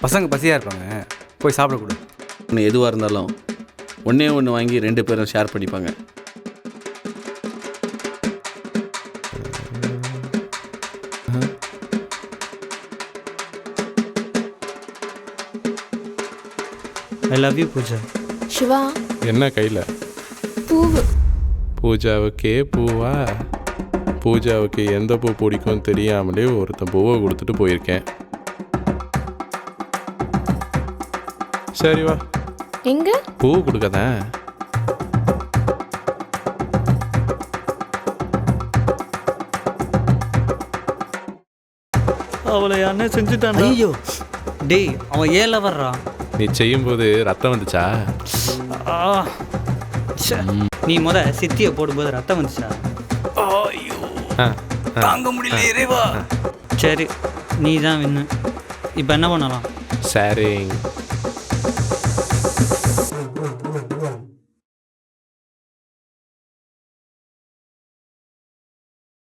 பசங்க பசியாக இருப்பாங்க, போய் சாப்பிட கொடு. ஒன்று எதுவாக இருந்தாலும் ஒன்று வாங்கி 2 பேரும் ஷேர் பண்ணிப்பாங்க. I love you Pooja. Siva, என்ன கையில்? பூவு. பூஜாவுக்கே பூவா? பூஜாவுக்கு எந்த பூ பிடிக்கும்னு தெரியாமலே ஒருத்தன் பூவை கொடுத்துட்டு போயிருக்கேன். சரி வா, எங்க? பூ கொடுக்கதான். அவளை அண்ணன் செஞ்சுட்டான். ஐயோ டேய், அவன் ஏல வர்றான். நீ செய்யும்போது ரத்தம் வந்துச்சா? நீ சித்தியை போடும்போது ரத்தம் வந்துச்சா? தாங்க முடியல இறைவா. சரி, நீ தான் வின்னு. இப்போ என்ன பண்ணலாம்? சரிங்க.